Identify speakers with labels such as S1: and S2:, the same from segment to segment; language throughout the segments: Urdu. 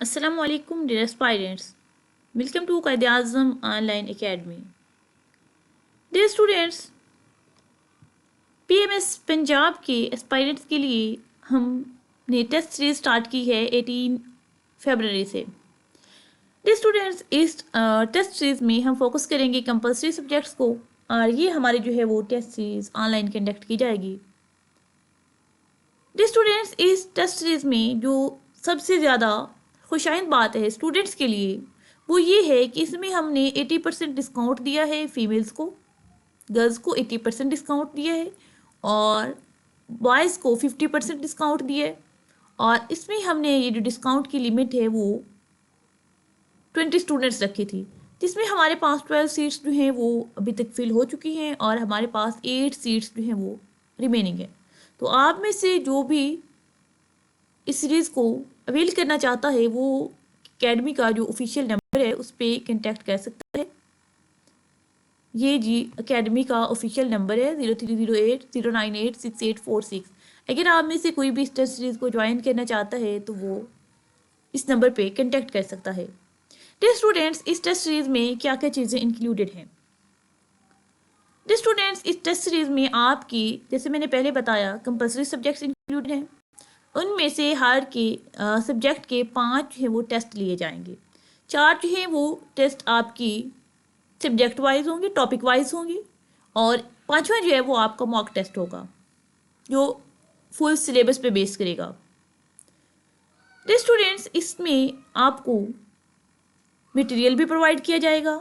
S1: السلام علیکم dear اسپائرنٹس، welcome to Quaid Azam online academy. Dear students, P M S Punjab کے اسپائرنٹس کے لیے ہم نے ٹیسٹ سیریز اسٹارٹ کی ہے 18 فیبرری سے. ڈیئر اسٹوڈینٹس، اس ٹیسٹ سیریز میں ہم فوکس کریں گے کمپلسری سبجیکٹس کو، اور یہ ہماری جو ہے وہ test series on line conduct کی جائے گی. ڈیئر اسٹوڈینٹس، اس ٹیسٹ سیریز میں جو سب سے زیادہ خوشائند بات ہے اسٹوڈنٹس کے لیے وہ یہ ہے کہ اس میں ہم نے 80% ڈسکاؤنٹ دیا ہے فیمیلز کو، گرلز کو 80% ڈسکاؤنٹ دیا ہے، اور بوائز کو 50% ڈسکاؤنٹ دیا ہے. اور اس میں ہم نے یہ جو ڈسکاؤنٹ کی لمٹ ہے وہ 20 اسٹوڈنٹس رکھی تھی، جس میں ہمارے پاس 12 سیٹس جو ہیں وہ ابھی تک فل ہو چکی ہیں، اور ہمارے پاس 8 سیٹس جو ہیں وہ ریمیننگ ہیں. تو آپ میں سے جو بھی اس سیریز کو اویل کرنا چاہتا ہے وہ اکیڈمی کا جو آفیشیل نمبر ہے اس پہ کنٹیکٹ کر سکتا ہے. یہ جی اکیڈمی کا آفیشیل نمبر ہے 0308098686. اگر آپ میں سے کوئی بھی اس ٹیسٹ سیریز کو جوائن کرنا چاہتا ہے تو وہ اس نمبر پہ کنٹیکٹ کر سکتا ہے. ڈیئر اسٹوڈینٹس، اس ٹیسٹ سیریز میں کیا کیا چیزیں انکلوڈیڈ ہیں؟ ڈیئر اسٹوڈینٹس، اس ٹیسٹ سیریز میں آپ کی، جیسے میں نے پہلے بتایا، کمپلسری سبجیکٹس انکلوڈ ہیں. ان میں سے ہر کے سبجیکٹ کے 5 جو ہے وہ ٹیسٹ لیے جائیں گے. 4 جو ہیں وہ ٹیسٹ آپ کی سبجیکٹ وائز ہوں گے، ٹاپک وائز ہوں گے، اور 5واں جو ہے وہ آپ کا موک ٹیسٹ ہوگا جو فل سلیبس پہ بیس کرے گا. ڈیئر اسٹوڈینٹس، اس میں آپ کو مٹیریل بھی پرووائڈ کیا جائے گا،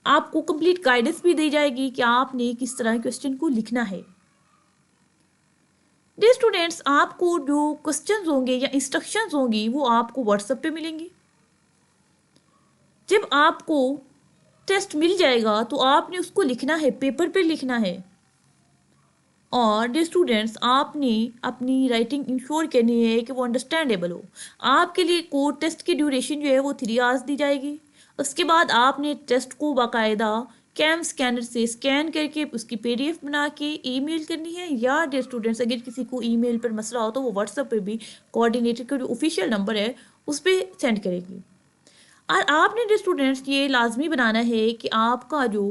S1: آپ کو کمپلیٹ گائیڈنس بھی دی جائے گی کہ آپ نے کس طرح کویسچن کو لکھنا ہے. ڈیئر اسٹوڈینٹس، آپ کو جو کوسچنز ہوں گے یا انسٹرکشنز ہوں گی وہ آپ کو واٹس ایپ پہ ملیں گی. جب آپ کو ٹیسٹ مل جائے گا تو آپ نے اس کو لکھنا ہے، پیپر پہ لکھنا ہے. اور ڈیئر اسٹوڈینٹس، آپ نے اپنی رائٹنگ انشور کرنی ہے کہ وہ انڈرسٹینڈیبل ہو. آپ کے لیے کوڈ ٹیسٹ کی ڈیوریشن جو ہے وہ 3 آورس دی جائے گی. اس کے بعد آپ نے ٹیسٹ کو باقاعدہ کیم اسکینر سے اسکین کر کے اس کی PDF بنا کے ای میل کرنی ہے، یا ڈیئر اسٹوڈینٹس اگر کسی کو ای میل پر مسئلہ ہو تو وہ واٹس ایپ پہ بھی کوآرڈینیٹر کا جو آفیشیل نمبر ہے اس پہ سینڈ کرے گی. اور آپ نے ڈیئر اسٹوڈینٹس یہ لازمی بنانا ہے کہ آپ کا جو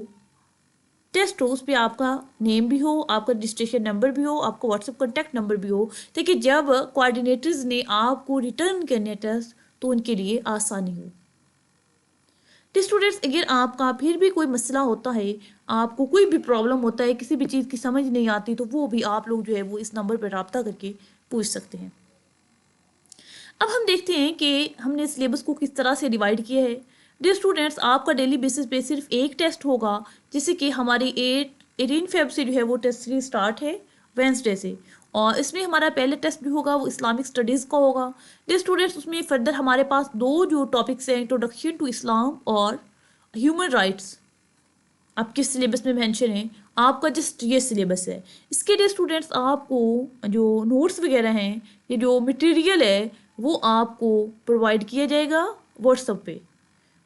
S1: ٹیسٹ ہو اس پہ آپ کا نیم بھی ہو، آپ کا رجسٹریشن نمبر بھی ہو، آپ کا واٹس ایپ کانٹیکٹ نمبر بھی ہو، تاکہ جب کوآرڈینیٹرز نے آپ کو ریٹرن کرنے ٹیسٹ تو ان کے لیے آسانی ہو. اسٹوڈینٹس، اگر آپ کا پھر بھی کوئی مسئلہ ہوتا ہے، آپ کو کوئی بھی پرابلم ہوتا ہے، کسی بھی چیز کی سمجھ نہیں آتی، تو وہ بھی آپ لوگ جو ہے وہ اس نمبر پر رابطہ کر کے پوچھ سکتے ہیں. اب ہم دیکھتے ہیں کہ ہم نے سلیبس کو کس طرح سے ڈیوائڈ کیا ہے. ڈیئر اسٹوڈینٹس، آپ کا ڈیلی بیسس پہ صرف ایک ٹیسٹ ہوگا، جیسے کہ ہماری 18 فیب سے جو ہے وہ ٹیسٹ سیریز اسٹارٹ ہے وینسڈے سے، اور اس میں ہمارا پہلا ٹیسٹ جو ہوگا وہ اسلامک اسٹڈیز کا ہوگا. ڈیئر اسٹوڈینٹس، اس میں فردر ہمارے پاس 2 جو ٹاپکس ہیں، انٹروڈکشن ٹو اسلام اور ہیومن رائٹس، آپ کس سلیبس میں مینشن ہے، آپ کا جسٹ یہ سلیبس ہے. اس کے لیے اسٹوڈینٹس آپ کو جو نوٹس وغیرہ ہیں، یہ جو مٹیریل ہے وہ آپ کو پرووائڈ کیا جائے گا واٹس ایپ پہ.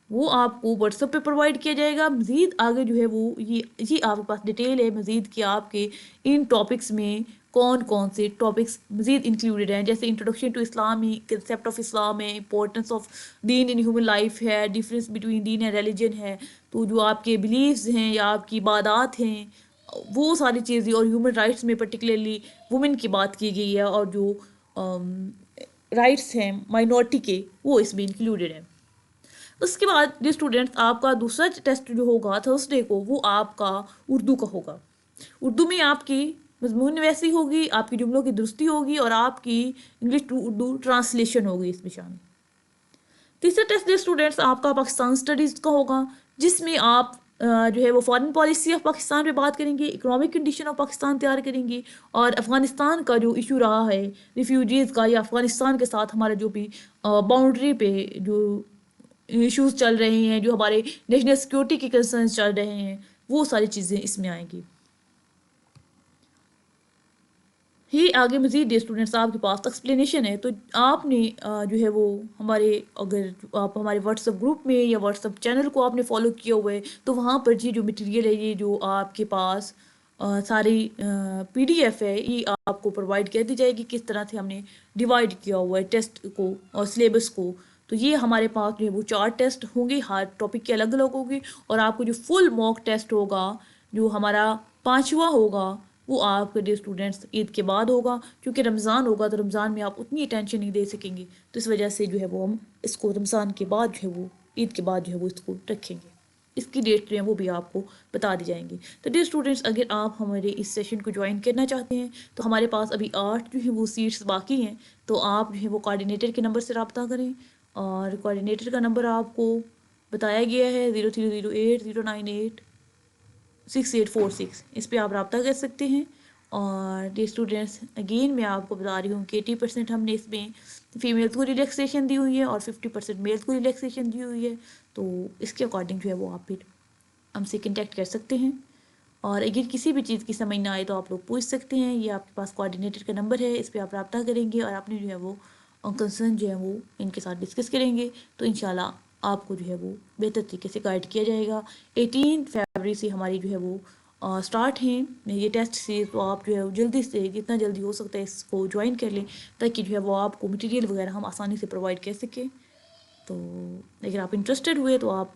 S1: وہ آپ کو واٹس ایپ پہ پرووائڈ کیا جائے گا. مزید آگے جو ہے وہ یہ آپ کے پاس ڈیٹیل ہے مزید کہ آپ کے ان ٹاپکس میں کون کون سے ٹاپکس مزید انکلوڈیڈ ہیں، جیسے انٹروڈکشن ٹو اسلام ہے، کنسیپٹ آف اسلام ہے، امپورٹنس آف دین ان ہیومن لائف ہے، ڈفرینس بٹوین دین اینڈ ریلیجن ہے، تو جو آپ کے بلیفز ہیں یا آپ کی عبادات ہیں وہ ساری چیزیں، اور ہیومن رائٹس میں پرٹیکولرلی وومن کی بات کی گئی ہے، اور جو رائٹس ہیں مائنورٹی کے وہ اس میں انکلوڈیڈ ہیں. اس کے بعد ڈیئر اسٹوڈینٹس، آپ کا دوسرا ٹیسٹ جو ہوگا تھرسڈے کو وہ آپ کا اردو کا ہوگا. اردو میں آپ کی مضمون نویسی ہوگی، آپ کی جملوں کی درستی ہوگی، اور آپ کی انگلش ٹو اردو ٹرانسلیشن ہوگی اس میں شامل. تیسرا ٹیسٹ ڈیئر اسٹوڈینٹس آپ کا پاکستان اسٹڈیز کا ہوگا، جس میں آپ جو ہے وہ فارن پالیسی آف پاکستان پہ بات کریں گے، اکنامک کنڈیشن آف پاکستان تیار کریں گے، اور افغانستان کا جو ایشو رہا ہے ریفیوجیز کا، یا افغانستان کے ساتھ ہمارا جو بھی باؤنڈری پہ جو ایشوز چل رہے ہیں، جو ہمارے نیشنل سیکورٹی کے کنسرنس چل رہے ہیں، وہ ساری چیزیں اس میں آئیں گی. ہی آگے مزید ڈیئر اسٹوڈنٹس آپ کے پاس ایکسپلینیشن ہے، تو آپ نے جو ہے وہ ہمارے، اگر آپ ہمارے واٹس ایپ گروپ میں یا واٹس ایپ چینل کو آپ نے فالو کیا ہوا ہے تو وہاں پر جو مٹیریل ہے، یہ جو آپ کے پاس ساری PDF ہے یہ آپ کو پرووائڈ کر دی جائے گی، کس طرح سے ہم نے ڈیوائڈ کیا ہوا ہے ٹیسٹ کو اور سلیبس کو. تو یہ ہمارے پاس جو ہے وہ 4 ٹیسٹ ہوں گے، ہر ٹاپک کے الگ الگ ہوگی. اور آپ کو جو فل موک ٹیسٹ ہوگا جو ہمارا 5واں ہوگا وہ آپ کے اسٹوڈنٹس عید کے بعد ہوگا. کیونکہ رمضان ہوگا تو رمضان میں آپ اتنی اٹینشن نہیں دے سکیں گے، تو اس وجہ سے جو ہے وہ ہم اس کو رمضان کے بعد جو ہے وہ عید کے بعد جو ہے وہ اس کو رکھیں گے. اس کی ڈیٹ جو ہے وہ بھی آپ کو بتا دی جائیں گی. تو ڈیئر اسٹوڈنٹس، اگر آپ ہمارے اس سیشن کو جوائن کرنا چاہتے ہیں تو ہمارے پاس ابھی 8 جو ہے وہ سیٹس باقی ہیں. تو آپ جو ہے وہ کوآرڈینیٹر کے نمبر سے رابطہ کریں، اور کوآرڈینیٹر کا نمبر آپ کو بتایا گیا ہے 0308098686. اس پہ آپ رابطہ کر سکتے ہیں. اور ڈیئر اسٹوڈنٹس، اگین میں آپ کو بتا رہی ہوں کہ 80% ہم نے اس میں فیمیل کو ریلیکسیشن دی ہوئی ہے اور 50% میل کو ریلیکسیشن دی ہوئی ہے. تو اس کے اکارڈنگ جو ہے وہ آپ پھر ہم سے کنٹیکٹ کر سکتے ہیں. اور اگر کسی بھی چیز کی سمجھ نہ آئے تو آپ لوگ پوچھ سکتے ہیں. یہ آپ کے پاس کوآرڈینیٹر کا نمبر ہے، اس پہ آپ رابطہ کریں گے اور اپنے جو ہے وہ کنسرن جو ہے وہ ان کے ساتھ ڈسکس کریں گے. تو انشاءاللہ آپ کو جو ہے وہ بہتر طریقے سے گائیڈ کیا جائے گا. 18 فروری سے ہماری جو ہے وہ سٹارٹ ہیں یہ ٹیسٹ سے. تو آپ جو ہے جلدی سے جتنا جلدی ہو سکتا ہے اس کو جوائن کر لیں، تاکہ جو ہے وہ آپ کو مٹیریل وغیرہ ہم آسانی سے پرووائڈ کر سکیں. تو اگر آپ انٹرسٹڈ ہوئے تو آپ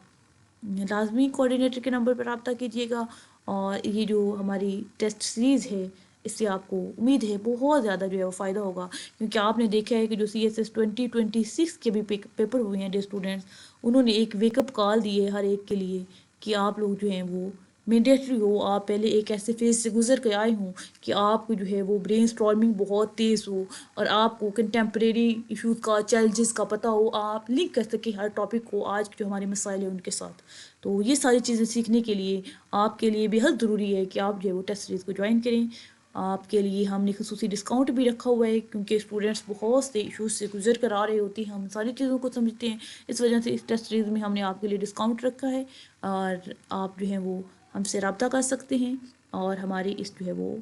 S1: لازمی کوآرڈینیٹر کے نمبر پر رابطہ کیجیے گا. اور یہ جو ہماری ٹیسٹ سیریز ہے اس سے آپ کو امید ہے بہت زیادہ جو ہے وہ فائدہ ہوگا. کیونکہ آپ نے دیکھا ہے کہ جو CSS 2026 کے بھی پیپر ہوئے ہیں ڈیئر اسٹوڈنٹس، انہوں نے ایک ویک اپ کال دی ہے ہر ایک کے لیے کہ آپ لوگ جو ہیں وہ مینڈیٹری ہو، آپ پہلے ایک ایسے فیز سے گزر کے آئے ہوں کہ آپ کو جو ہے وہ برین اسٹارمنگ بہت تیز ہو اور آپ کو کنٹمپریری ایشوز کا، چیلنجز کا پتہ ہو، آپ لنک کر سکیں ہر ٹاپک کو آج جو ہمارے مسائل ہیں ان کے ساتھ. تو یہ ساری چیزیں سیکھنے کے لیے آپ کے لیے بےحد ضروری ہے کہ آپ جو ہے وہ ٹیسٹ سیریز کو جوائن کریں. آپ کے لیے ہم نے خصوصی ڈسکاؤنٹ بھی رکھا ہوا ہے، کیونکہ اسٹوڈنٹس بہت سے ایشوز سے گزر کر آ رہے ہوتے ہیں، ہم ساری چیزوں کو سمجھتے ہیں. اس وجہ سے اس ٹیسٹ سیریز میں ہم نے آپ کے لیے ڈسکاؤنٹ رکھا ہے، اور آپ جو ہیں وہ ہم سے رابطہ کر سکتے ہیں اور ہماری اس جو ہے وہ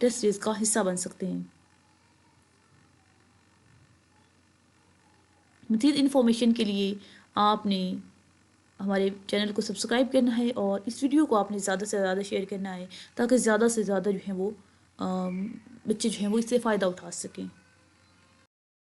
S1: ٹیسٹ سیریز کا حصہ بن سکتے ہیں. مزید انفارمیشن کے لیے آپ نے ہمارے چینل کو سبسکرائب کرنا ہے، اور اس ویڈیو کو آپ نے زیادہ سے زیادہ شیئر کرنا ہے، تاکہ زیادہ سے زیادہ جو ہیں وہ بچے جو ہیں وہ اس سے فائدہ اٹھا سکیں.